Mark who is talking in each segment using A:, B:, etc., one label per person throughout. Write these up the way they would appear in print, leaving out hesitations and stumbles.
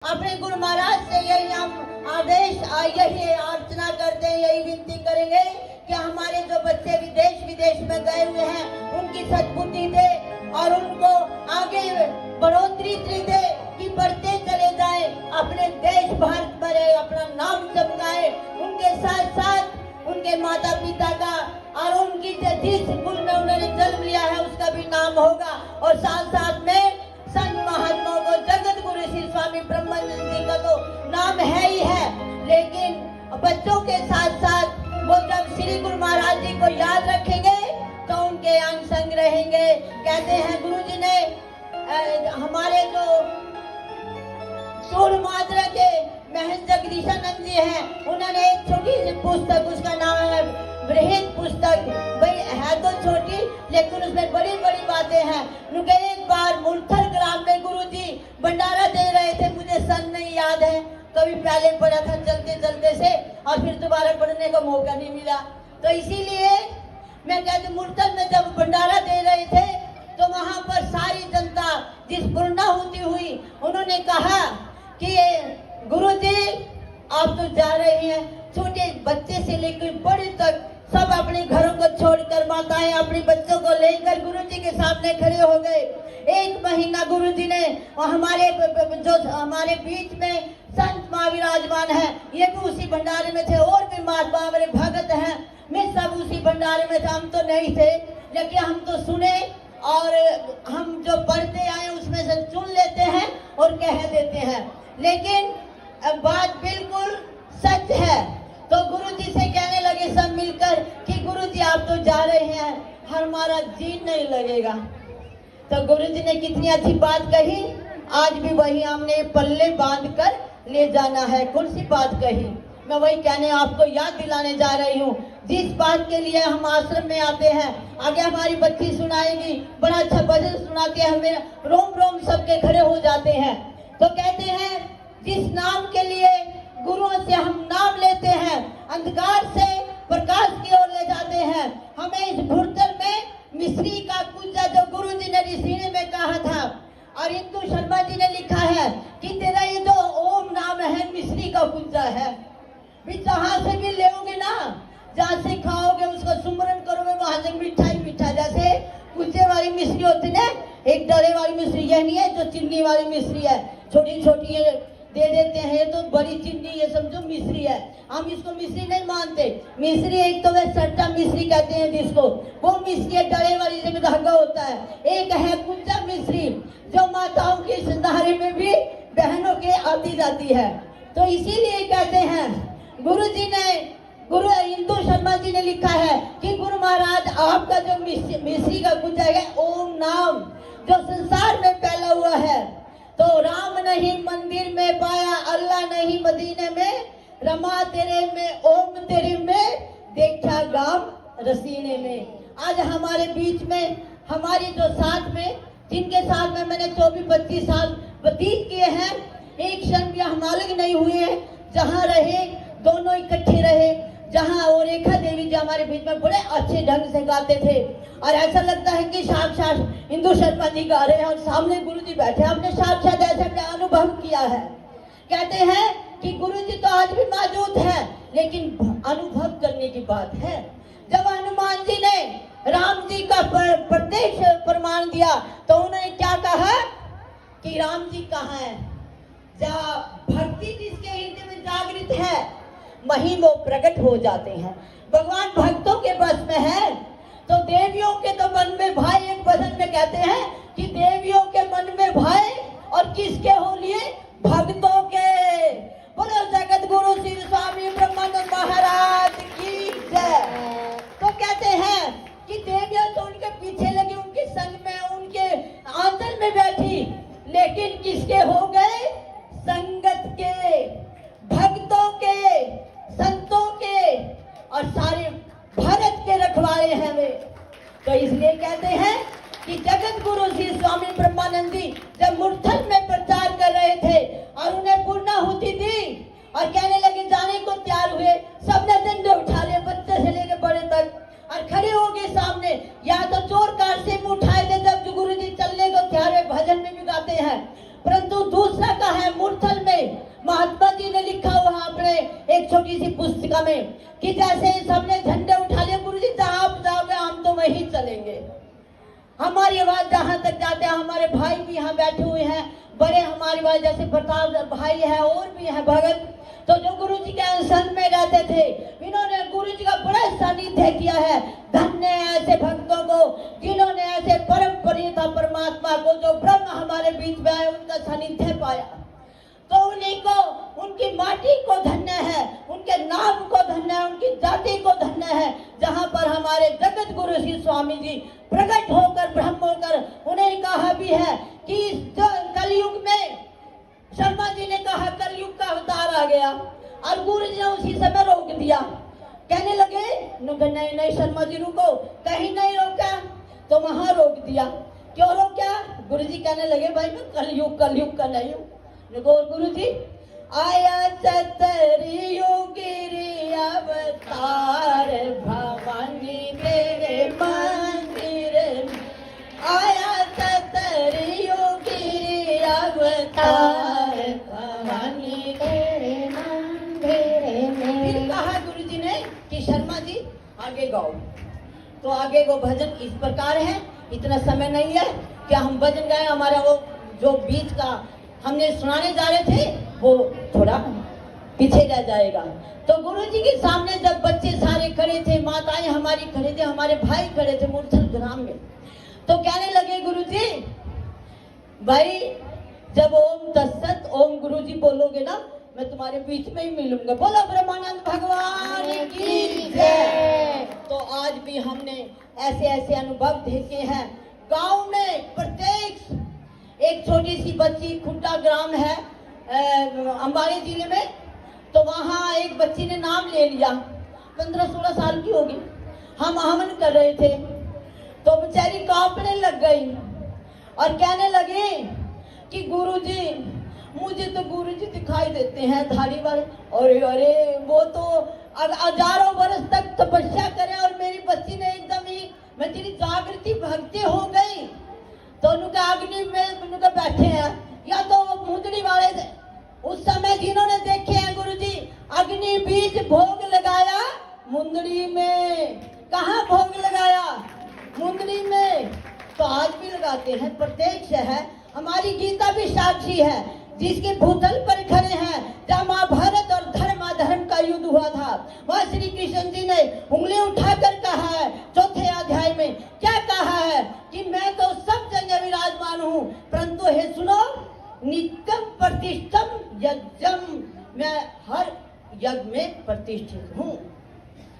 A: अपने गुरु महाराज से यही हम यही अर्चना करते हैं, यही विनती करेंगे कि हमारे जो बच्चे देश विदेश में गए हुए हैं उनकी सद्बुद्धि दे और उनको आगे बढ़ोतरी दे कि बढ़ते चले जाए, अपने देश भारत पर अपना नाम चमकाए, उनके साथ साथ उनके माता पिता का और उनकी जिस कुल में उन्होंने जन्म लिया है उसका भी नाम होगा। और साथ साथ में संत महात्माओं को जगत गुरु श्री स्वामी ब्रह्मानंद जी का तो नाम है ही है, लेकिन बच्चों के साथ साथ वो जब श्री गुरु महाराज जी को याद रखेंगे तो उनके अंग संग रहेंगे। कहते हैं गुरु जी ने हमारे जो सूर मात्रा के महंत जगदीशानंद जी हैं, उन्होंने एक छोटी सी पुस्तक, उसका नाम है बृहद पुस्तक, भाई है तो छोटी लेकिन उसमें बड़ी बड़ी बातें हैं। उनके एक बार मुरथल ग्राम में गुरुजी भंडारा दे रहे थे, मुझे सन नहीं याद है, कभी पहले पढ़ा था चलते चलते से और फिर दोबारा पढ़ने का मौका नहीं मिला, तो इसीलिए मैं कहती मुरथल में जब भंडारा दे रहे थे तो वहां पर सारी जनता जिस पूर्णाहुति हुई उन्होंने कहा कि गुरुजी आप तो जा रहे हैं, छोटे बच्चे से लेकर बड़े तक सब अपने घरों को छोड़कर माताएं अपने बच्चों को लेकर गुरुजी के सामने खड़े हो गए। एक महीना गुरुजी ने हमारे जो हमारे बीच में संत माँ विराजमान है, ये भी उसी भंडारे में थे और भी महात्मा हमारे भगत हैं, मैं सब उसी भंडारे में थे, हम तो नहीं थे लेकिन हम तो सुने और हम जो पढ़ते आए उसमें से चुन लेते हैं और कह देते हैं, लेकिन बात बिल्कुल सच है। तो गुरुजी से कहने लगे सब मिलकर कि गुरुजी आप तो जा रहे हैं, हमारा जी नहीं लगेगा। तो गुरुजी ने कितनी अच्छी बात कही, आज भी वही हमने पल्ले बांध कर ले जाना है, कौन सी बात कही, मैं वही कहने आपको याद दिलाने जा रही हूँ। जिस बात के लिए हम आश्रम में आते हैं, आगे हमारी बच्ची सुनाएगी, बड़ा अच्छा भजन सुनाती है, हमें रोम रोम सबके खड़े हो जाते हैं। तो कहते हैं जिस नाम के लिए गुरुओं से हम नाम लेते हैं, अंधकार से प्रकाश की ओर ले जाते हैं, हमें इस भूतल में मिश्री का कुंजा जो गुरु जी ने ऋषि में कहा था और इंदु शर्मा जी ने लिखा है कि तेरा ये जो ओम नाम है मिश्री का कुंजा है, भी जहाँ से भी लेोगे ना, जहाँ से खाओगे उसको सुमरन करोगे वहां से मिठाई मीठा, जैसे कुंजे वाली मिश्री होती है, एक डरे वाली मिश्री यह नहीं है जो चीनी वाली मिश्री है, छोटी छोटी ये दे देते हैं, तो बड़ी चीनी ये समझो मिश्री है, हम इसको मिश्री नहीं मानते। मिश्री एक तो वह सट्टा मिश्री कहते हैं जिसको, वो मिश्री डरे वाली से धागा होता है, एक है कुंजा मिश्री जो माताओं के संधारे में भी बहनों के आती जाती है। तो इसीलिए कहते हैं गुरु इंदु शर्मा जी ने लिखा है कि गुरु महाराज आपका जो मिश्री का कुंजा है ओम नाम जो संसार में फैला हुआ है, तो राम नहीं मंदिर में पाया, अल्लाह नहीं मदीने में, रमा तेरे में ओम तेरे में, देखा गाम रसीने में। आज हमारे बीच में हमारी जो साथ में जिनके साथ में मैंने 24-25 साल व्यतीत किए हैं, एक क्षण भी हम अलग नहीं हुए, जहाँ रहे दोनों इकट्ठे रहे। जहाँ और रेखा देवी जी हमारे बीच में बड़े अच्छे ढंग से गाते थे और ऐसा लगता है कि साक्षात इंदु शर्मा जी गा रहे हैं और सामने गुरु जी बैठे, हमने साक्षात ऐसे अपने अनुभव किया है। कहते हैं कि गुरु जी तो आज भी मौजूद है, लेकिन अनुभव करने की बात है। जब हनुमान जी ने राम जी का प्रत्यक्ष प्रमाण दिया तो उन्होंने क्या कहा कि राम जी कहाँ है, जहाँ भक्ति जिसके हृदय में जागृत है वहीं वो प्रकट हो जाते हैं। भगवान भक्तों के बस में है, तो देवियों के तो मन में भाई, एक भजन में कहते हैं कि देवियों के मन में भाई और किसके हो लिए, भक्तों के। बोलो जगत गुरु श्री स्वामी ब्रह्मानंद महाराज की जय। तो कहते हैं कि देवियां तो उनके पीछे लगी, उनके संग में, उनके आंचल में बैठी, लेकिन किसके हो गए, संगत के, भक्तों के, संतों के और सारे भारत के रखवाले हैं वे। तो इसलिए कहते हैं कि जगत गुरु श्री स्वामी ब्रह्मानंद जी जब मुरथल में प्रचार कर रहे थे पुस्तिका में कि जैसे सबने झंडे उठा लिए, गुरु जी जहाँ आप जाओगे हम तो वहीं चलेंगे, हमारी आवाज जहाँ तक जाते हैं। हमारे भाई भी यहाँ बैठे हुए हैं, बड़े हमारी आवाज, जैसे प्रताप भाई है और भी है भगत, तो जो गुरु जी के संग में रहते थे, इन्होंने गुरु जी का बड़ा सानिध्य किया है। धन्य ऐसे भक्तों को जिन्होंने ऐसे परम प्रियता परमात्मा को, जो ब्रह्म हमारे बीच में आए, उनका सानिध्य पाया। तो उन्हीं को, उनकी माटी को धन्य है, उनके नाम को धन्य है, उनकी जाति को धन्य है, जहाँ पर हमारे जगत गुरु श्री स्वामी जी प्रकट होकर ब्रह्म होकर उन्हें कहा भी है कि कलयुग में, शर्मा जी ने कहा कलयुग का अवतार आ गया, और गुरु जी ने उसी समय रोक दिया। कहने लगे नहीं नहीं शर्मा जी रुको, कहीं नहीं रोका, तो वहां रोक दिया। क्यों रोका? गुरु जी कहने लगे भाई मैं कलयुग का नहीं हूँ। गुरु जी आया चतुर्युग गिरी अवतार, भवानी तेरे मंदिर में आया चतुर्युग गिरी अवतार, भवानी तेरे मंदिर में। फिर कहा गुरु जी ने कि शर्मा जी आगे गाओ। तो आगे वो भजन इस प्रकार है, इतना समय नहीं है कि हम भजन गाए, हमारा वो जो बीच का हमने सुनाने जा रहे थे वो थोड़ा पीछे रह जाएगा। तो गुरु जी के सामने जब बच्चे सारे खड़े थे, माताएं हमारी खड़े थे, हमारे भाई खड़े थे मूर्छल ग्राम में, तो कहने लगे गुरु जी भाई जब ओम तत्सत ओम गुरु जी बोलोगे ना, मैं तुम्हारे बीच में ही मिलूंगा। बोलो ब्रह्मानंद भगवान की जय। तो आज भी हमने ऐसे ऐसे अनुभव देखे हैं। गांव में प्रत्येक एक छोटी सी बच्ची, खुट्टा ग्राम है अंबाला जिले में, तो वहाँ एक बच्ची ने नाम ले लिया, 15-16 साल की होगी। हम हवन कर रहे थे तो बेचारी कांपने लग गई और कहने लगे कि गुरुजी मुझे तो गुरुजी दिखाई देते हैं धाड़ी वाले। और अरे वो तो हजारों वर्ष तक तपस्या करे और मेरी बच्ची ने एकदम ही, मैं तेरी जागृति भक्ति हो गई। तो उनका अग्नि में उनका बैठे हैं, या तो वो मुंदड़ी वाले थे उस समय जिन्होंने देखे हैं गुरुजी, अग्नि बीज भोग लगाया मुंदड़ी में। कहाँ भोग लगाया? मुंदड़ी में। तो आज भी लगाते हैं, प्रत्यक्ष है। हमारी गीता भी साक्षी है, जिसके भूतल पर खड़े हैं, जहाँ महाभारत और धर्म का युद्ध हुआ था, वहाँ श्री कृष्ण जी ने उंगली उठाकर कहा है 4थे अध्याय में, क्या कहा है कि मैं तो सब जगह विराजमान हूँ, परंतु हे सुनो नित्यम प्रतिष्ठम यज्ञम, मैं हर यज्ञ में प्रतिष्ठित हूँ।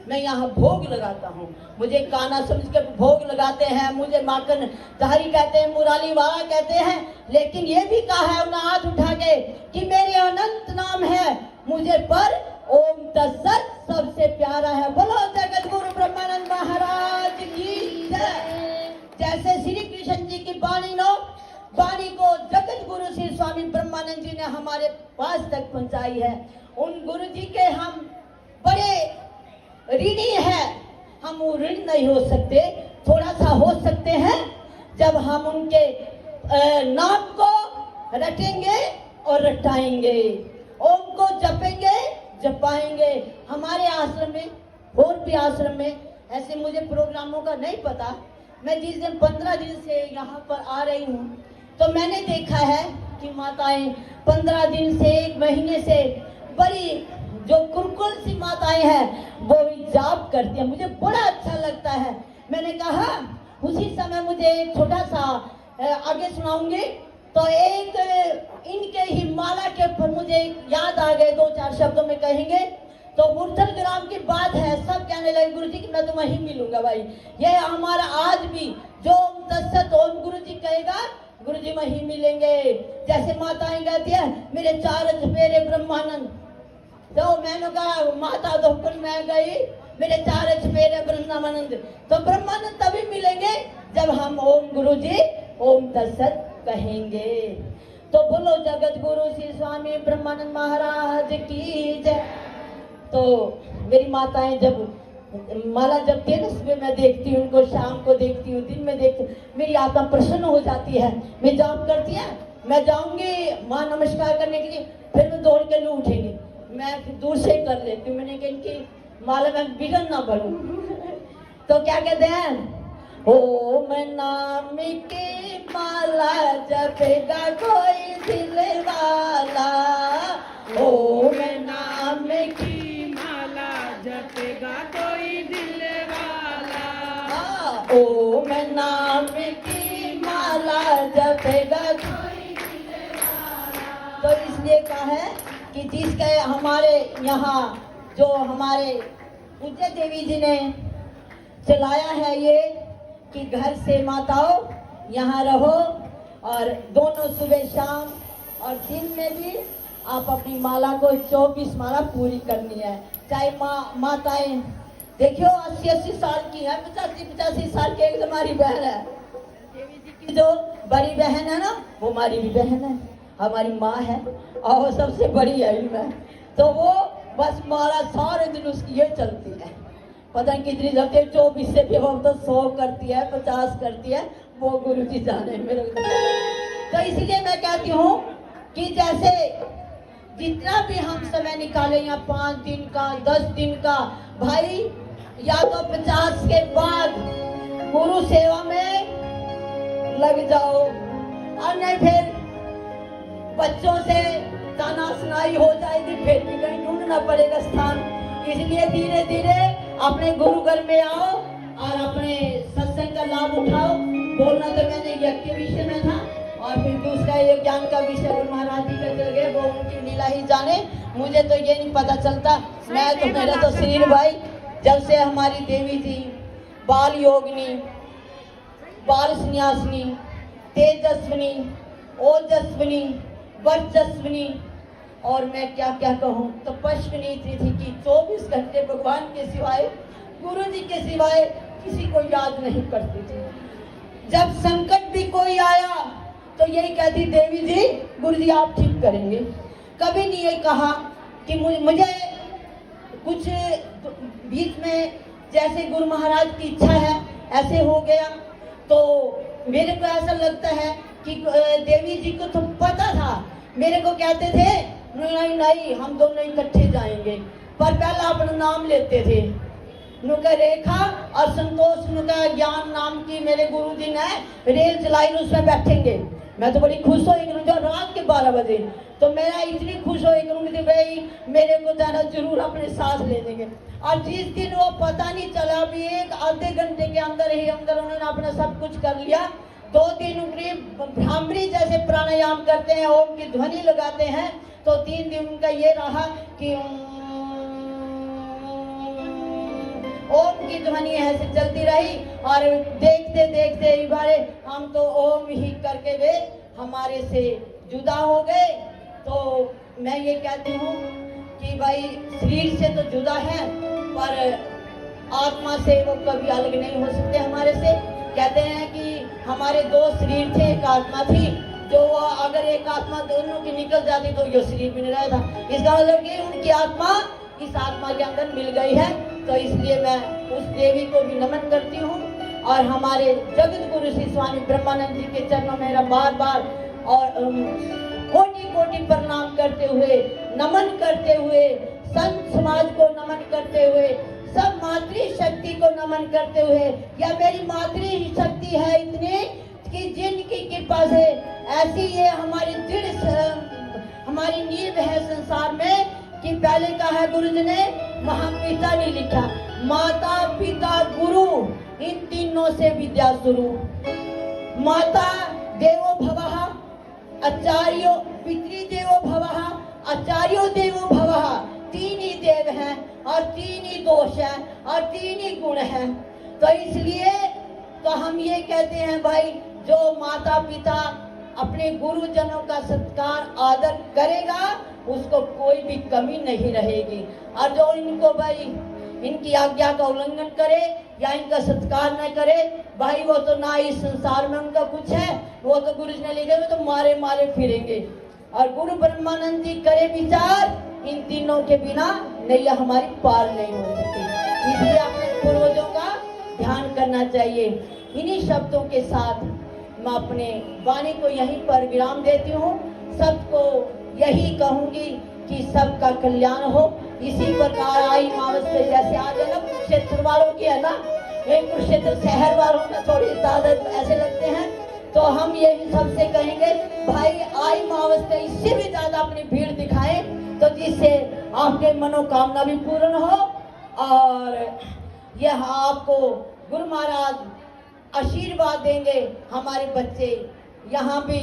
A: मैं यहाँ भोग लगाता हूँ। मुझे काना समझ कर भोग लगाते हैं, मुझे माखन धारी कहते हैं, मुरारी वाला कहते हैं, लेकिन ये भी कहा है उन्हें हाथ उठा के कि मेरे अनंत नाम है, मुझे पर ओम तत्सत सबसे प्यारा है। बोलो जगत गुरु ब्रह्मानंद महाराज की जय। जैसे श्री कृष्ण जी की वाणी को जगत गुरु श्री स्वामी ब्रह्मानंद जी ने हमारे पास तक पहुंचाई है। उन गुरु जी के हम बड़े ऋणी है, हम वो ऋण नहीं हो सकते, थोड़ा सा हो सकते हैं जब हम उनके नाम को रटेंगे और रटाएंगे, ओम को जपेंगे जपाएंगे। हमारे आश्रम में और भी आश्रम में ऐसे मुझे प्रोग्रामों का नहीं पता। मैं जिस दिन 15 दिन से यहाँ पर आ रही हूँ तो मैंने देखा है कि माताएं 15 दिन से 1 महीने से बड़ी जो कुरकुल सी माताएं हैं वो भी जाप करती हैं। मुझे बड़ा अच्छा लगता है। मैंने कहा उसी समय मुझे एक छोटा सा आगे सुनाऊंगी, तो एक इनके ही माला के ऊपर मुझे याद आ गए, 2-4 शब्दों में कहेंगे तो मूर्धल ग्राम की बात है। सब कहने लगे गुरु जी कि मैं तो वहीं मिलूंगा भाई। ये हमारा आज भी जो ओम तत्सत ओम गुरु जी कहेगा, गुरु जी वहीं मिलेंगे। जैसे माताएं कहती है मेरे 4 चफेरे ब्रह्मानंद, तो मैंने कहा माता धोकर मैं गई, मेरे 4 चफेरे ब्रह्मानंद। तो ब्रह्मानंद तभी मिलेंगे जब हम ओम गुरु जी ओम तत्सत कहेंगे। तो बोलो जगत गुरु श्री स्वामी ब्रह्मानंद महाराज की जय। तो मेरी माताएं जब माला जपती है ना, सुबह मैं देखती हूँ उनको, शाम को देखती हूँ, दिन में देखती हूँ, मेरी आत्मा प्रसन्न हो जाती है। मैं जाप करती है, मैं जाऊंगी माँ नमस्कार करने के लिए, फिर मैं दौड़ के लू उठेंगे, मैं फिर दूर से कर लेती हूँ। मैंने कहा इनकी माला में बिगड़ ना पड़ूं। तो क्या कहते हैं, ओम नाम की माला जपेगा कोई दिल वाला, ओम नाम की
B: माला जपेगा कोई दिल वाला,
A: ओम नाम की माला जपेगा कोई दिल वाला। तो इसलिए कहा है कि जिसके हमारे यहाँ जो हमारे पूज्य देवी जी ने चलाया है ये कि घर से माताओं यहाँ रहो और दोनों सुबह शाम और दिन में भी आप अपनी माला को 24 माला पूरी करनी है। चाहे माताएं देखियो 80-80 साल की है, 85-85 साल की एक हमारी बहन है, देवी जी की जो बड़ी बहन है ना वो हमारी भी बहन है, हमारी माँ है और वो सबसे बड़ी है मैं। तो वो बस माला सारे दिन उसकी ये चलती है, पता नहीं कितनी जगह 24 से भी हम तो 100 करती है, 50 करती है, वो गुरु जी जाने मेरे को। तो इसलिए मैं कहती हूँ कि जैसे जितना भी हम समय निकाले या 5 दिन का 10 दिन का, भाई या तो 50 के बाद गुरु सेवा में लग जाओ और नहीं फिर बच्चों से ताना सुनाई हो जाएगी, फिर भी कहीं ढूंढना पड़ेगा स्थान। इसलिए धीरे धीरे अपने गुरु घर में आओ और अपने सत्संग का लाभ उठाओ। बोलना तो मैंने यज्ञ के विषय में था और फिर दूसरा ये ज्ञान का विषय गुरु महाराज जी का चल गए, वो उनकी लीला ही जाने, मुझे तो ये नहीं पता चलता। मैं तो मेरा तो शरीर भाई जब से हमारी देवी जी बाल योगिनी, बाल संन्यासिनी, तेजस्विनी, ओजस्विनी, वर्चस्विनी और मैं क्या क्या कहूँ, तपस्विनी थी कि 24 घंटे भगवान के सिवाय, गुरु जी के सिवाय किसी को याद नहीं करती थी। जब संकट भी कोई आया तो यही कहती, देवी जी गुरु जी आप ठीक करेंगे। कभी नहीं ये कहा कि मुझे कुछ बीच में जैसे गुरु महाराज की इच्छा है ऐसे हो गया, तो मेरे को ऐसा लगता है कि देवी जी को तो पता था, मेरे को कहते थे नहीं नहीं हम दोनों इकट्ठे जाएंगे, पर पहला अपना नाम लेते थे। नुका रेखा और संतोष नुका ज्ञान नाम की मेरे गुरु जी ने रेल चलाई, उसमें बैठेंगे। मैं तो बड़ी खुश हुई जो रात के 12 बजे, तो मेरा इतनी खुश हुई कि भाई मेरे को जाना जरूर अपने साथ ले लेंगे। और जिस दिन वो पता नहीं चला, अभी 1-आधे घंटे के अंदर ही अंदर उन्होंने अपना सब कुछ कर लिया। 2 दिन उनकी भ्रामरी जैसे प्राणायाम करते हैं, ओम की ध्वनि लगाते हैं, तो 3 दिन उनका ये रहा कि ओम की ध्वनि ऐसे चलती रही और देखते देखते एक बार हम तो ओम ही करके वे हमारे से जुदा हो गए। तो मैं ये कहती हूँ कि भाई शरीर से तो जुदा है पर आत्मा से वो कभी अलग नहीं हो सकते हमारे से। कहते हैं कि हमारे 2 शरीर थे, एक आत्मा थी, जो अगर एक आत्मा दोनों की निकल जाती तो ये शरीर भी नहीं रहता। इसका मतलब कि उनकी आत्मा इस आत्मा के अंदर मिल गई है। तो इसलिए मैं उस देवी को भी नमन करती हूँ और हमारे जगत गुरु श्री स्वामी ब्रह्मानंद जी के चरणों में मेरा बार बार और कोटि कोटि प्रणाम करते हुए, नमन करते हुए, संत समाज को नमन करते हुए, सब मातृ शक्ति को नमन करते हुए, या मेरी मातृ शक्ति है इतनी कि जिनकी कृपा से ऐसी ये हमारी हमारी नींव है संसार में कि पहले कहा है गुरु जी ने, महापिता ने लिखा, माता पिता गुरु इन तीनों से विद्या शुरू। माता देवो भवः, आचार्यो पितृदेवो भवः, आचार्यो देवो भवः। 3 ही देव हैं और 3 ही दोष है और 3 ही गुण है। तो इसलिए तो हम ये कहते हैं भाई, जो माता पिता अपने गुरुजनों का सत्कार आदर करेगा उसको कोई भी कमी नहीं रहेगी, और जो इनको भाई इनकी आज्ञा का उल्लंघन करे या इनका सत्कार न करे, भाई वो तो ना इस संसार में उनका कुछ है, वो तो गुरु जी ने लिखे वो तो मारे मारे फिरेंगे। और गुरु ब्रह्मानंद जी करे विचार, इन तीनों के बिना नैया हमारी पार नहीं हो सकती। इसलिए अपने पूर्वजों का ध्यान करना चाहिए। इन्हीं शब्दों के साथ मैं अपने वाणी को यहीं पर विराम देती हूँ। सबको यही कहूँगी कि सबका कल्याण हो। इसी प्रकार आई अमावस्या जैसे आज है ना, कुरुक्षेत्र वालों की है ना, ये कुरुक्षेत्र शहर वालों का थोड़ी ज्यादा ऐसे लगते हैं, तो हम यही सबसे कहेंगे भाई आई अमावस्या इससे भी ज्यादा अपनी भीड़ दिखाएं, तो जिससे आपके मनोकामना भी पूर्ण हो और यह आपको गुरु महाराज आशीर्वाद देंगे। हमारे बच्चे यहाँ भी